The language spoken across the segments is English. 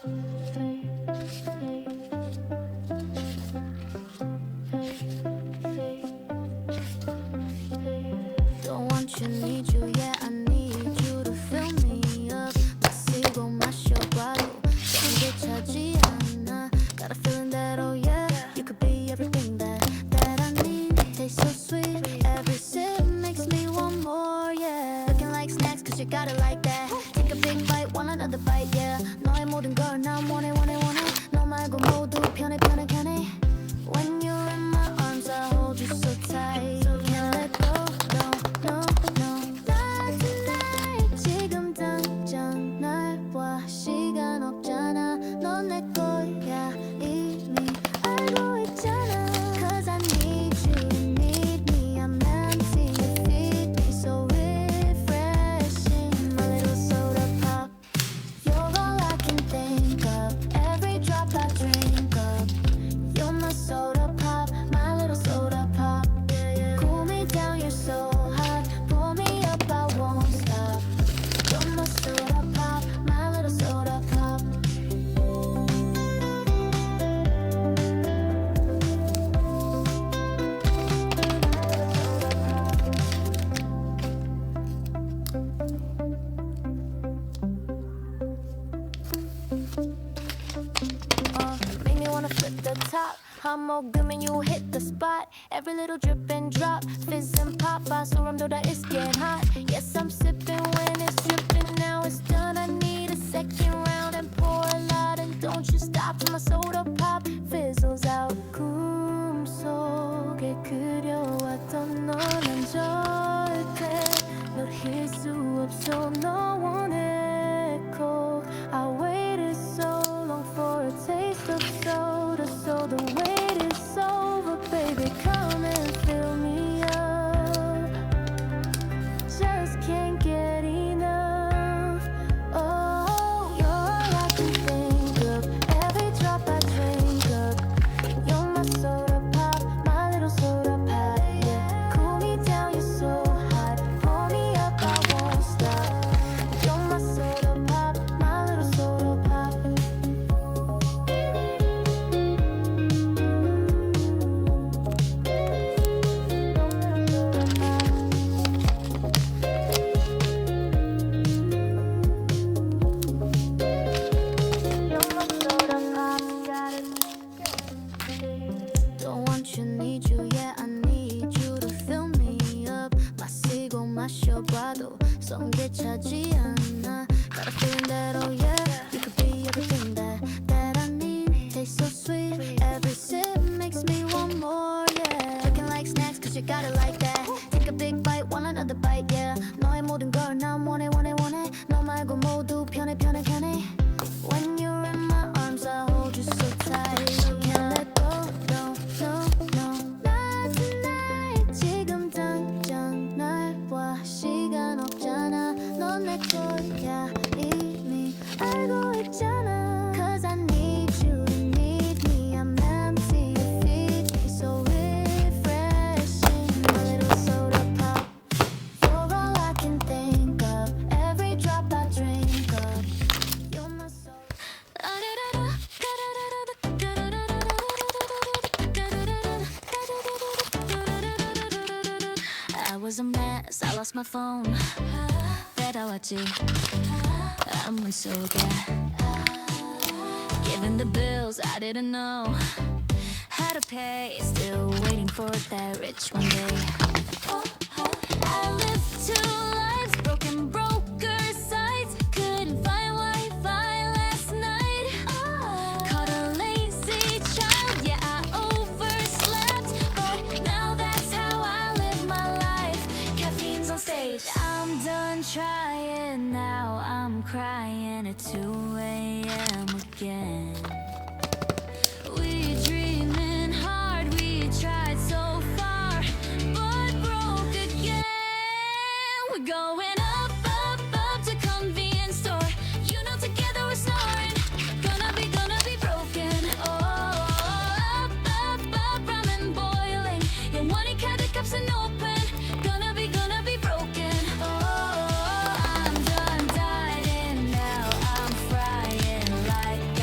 Don't want you, need you, yeah, I need you to fill me up. 마시고 마셔봐도 정게 차지 않아. Got a feeling that, oh yeah, you could be everything that I need. Tastes so sweet, every sip makes me want more, yeah. Looking like snacks, cause you got it like that. Take a big bite, want another bite, yeah. 너의 모든 걸 난 원해, 원해, 원해. 너 말고 모두 편해, 편해, 편해. When you're in my arms, I hold you so tight. Can't let go, no, no, no. Not tonight. 지금 당장 날 봐. 시간 없잖아. 넌 내 거야. 이미 알고 있잖아. Cause I need you, need me. I'm empty, you feed me so refreshing. My little soda pop. You're all I can think of. Every drop I drink of. You're my soda pop, my little soda pop. Cool me down, you're so hot. Pull me up, I won't stop. You're my soda pop, my little soda pop. Make me wanna flip the top. I'm all good when you hit the spot. Every little drip and drop, fizz and pop. 소름돋아, it's getting hot. Yes, I'm sipping when it's dripping. Now it's done. I need a second round and pour a lot. And don't you stop till my soda pop fizzles out. 꿈 속에 그려왔던 너는 절대 놓칠 수 없어. 너 원했고 I waited so long for a taste of soda. So the wait is over, baby, come and fill me up. Just can't get enough. Oh, you're all I can think of. Every drop I drink up. You're my soda pop, my little soda pop. Yeah, cool me down, you're so hot. Pull me up, I won't stop. You're my soda pop, my little soda pop. Don't want you, need you, yeah, I need you to fill me up. 마시고 마셔봐도 성게 차지 않아. Got a feeling that, oh yeah, you could be everything that I need. Tastes so sweet, every sip makes me want more, yeah. Looking like snacks, cause you got it like that. Take a big bite, want another bite, yeah. 너의 모든 걸 난 원해, 원해, 원해. 너 말고 모두 편해, 편해, 편해. When you're in my arms, I hold you so tight. Can't let go, no, no, no. Not tonight. 지금 당장 날 봐. 시간 없잖아. 넌 내 거야. 이미 알고 있잖아. Cause I need you, need me. I'm empty, you feed me so refreshing. My little soda pop. You're all I can think of. Every drop I drink of. You're my soul. I was a mess, I lost my phone. 배려왔지 아무리 속에. Given the bills, I didn't know how to pay. Still waiting for that rich one day. I lived two lives, broken broker sites. Couldn't find Wi-Fi last night. Caught a lazy child, yeah, I overslept. But now that's how I live my life. Caffeine's on stage. I'm done trying, now I'm crying at 2 a.m. again. We dreaming hard, we tried so far, but broke again. We're going up, up, up to convenience store. You know together we're snoring. Gonna be broken. Oh, up, up, up, ramen boiling. Yeah, money the cups and open. Gonna be broken. Oh, I'm done dieting now. I'm frying like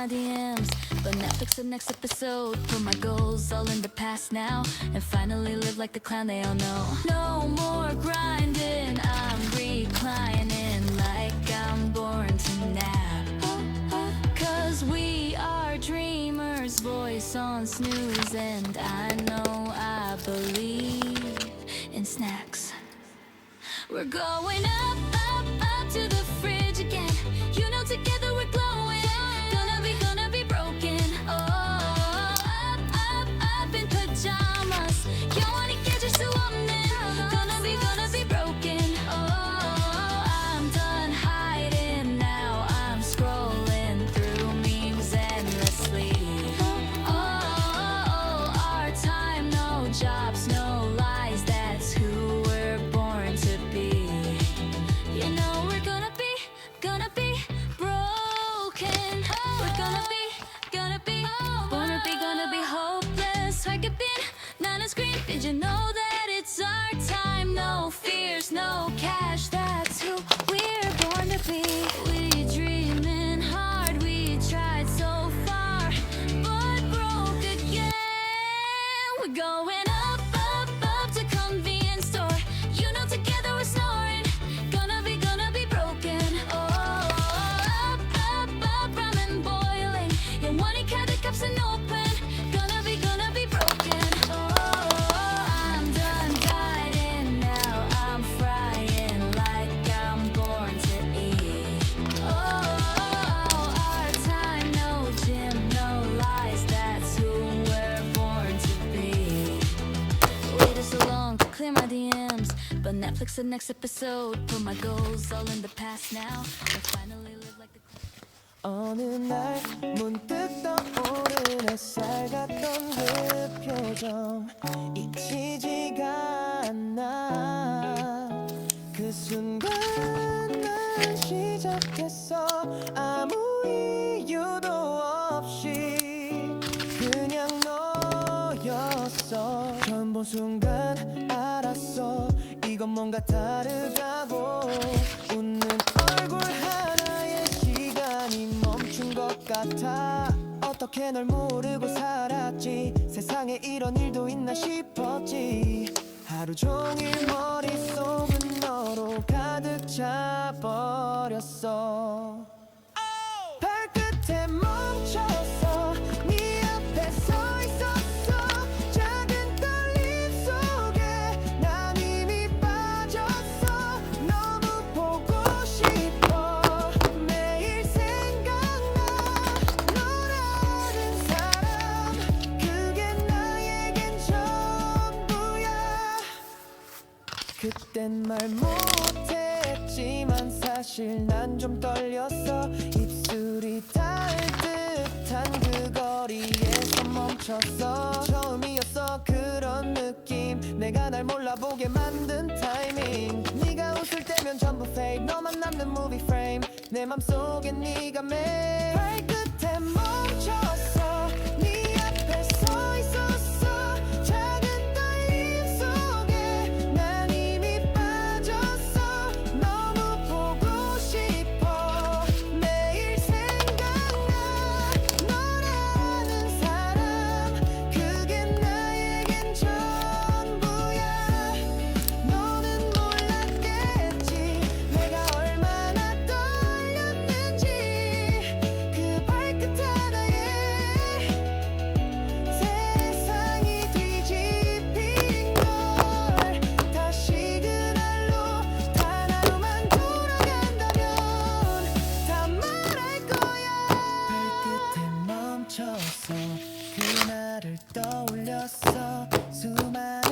my DMs, but Netflix the next episode. Put my goals all in the past now, and finally live like the clown they all know. No more grinding, I'm reclining like I'm born to nap. Cause we are dreamers, voice on snooze, and I know I believe in snacks. We're going up, up, up to the fridge again. You know together we're glowing. Gonna be broken. Oh, up, up, up in pajamas. 영원히 깨질 수 없는. Gonna be broken. Oh, I'm done hiding now. I'm scrolling through memes endlessly. Oh, our time, no jobs, no lies. That's who we're born to be. You know we're gonna be broken. We're gonna be hopeless. 활개빈 나는 scream. Did you know that it's our time? No fears, no cash. That's who we're born to be. We dreaming hard. We tried so far, but broke again. We're going up, up, up to convenience store. You know together we're snoring. Gonna be broken. Oh, up, up, up, ramen boiling. 영원히 가득 값은 open. Gonna be broken. Oh, I'm done guiding now. I'm frying like I'm born to eat. Oh, our time, no gym, no lies. That's who we're born to be. Waited so long to clear my DMs, but Netflix the next episode. Put my goals all in the past now, and finally live like the 어느 날 문득 떠오른 햇살 같던 그 표정 잊히지가 않아. 그 순간 난 시작했어. 아무 이유도 없이 그냥 너였어. 처음 본 순간 알았어. 이건 뭔가 다르다고. 웃는 얼굴 하나에 시간이 멈춘 것 같아. 어떻게 널 모르고 살았지. 세상에 이런 일도 있나 싶었지. 하루 종일 머릿속은 너로 가득 차버렸어. 발끝에 멈췄어. 네 앞에 서 있었어. 작은 떨림 속에 난 이미 빠졌어. 너무 보고 싶어. 매일 생각나. 너라는 사람. 그게 나에겐 전부야. 그땐 말 못했지만 사실 난 좀 떨렸어. 입술이 닿을 듯한 그 거리에서 멈췄어. 처음이었어 그런 느낌. 내가 날 몰라보게 만든 타이밍. 네가 웃을 때면 전부 fake. 너만 남는 movie frame. 내 맘속에 네가 매일 발끝에 멈췄어. 네 앞에 서 있었어. 작은 떨림 속에 난 이미 빠졌어. 너무 보고 싶어. 매일 생각나. 너라는 사람. 그게 나에겐 전부야. 너는 몰랐겠지. 내가 얼마나 떨렸는지. 그 발끝 하나에 세상이 뒤집힌 걸. 다시 그날로 단 하루만 돌아간다면 다 말할 거야. 발끝에 멈췄어. 그날을 떠올렸어. 수많은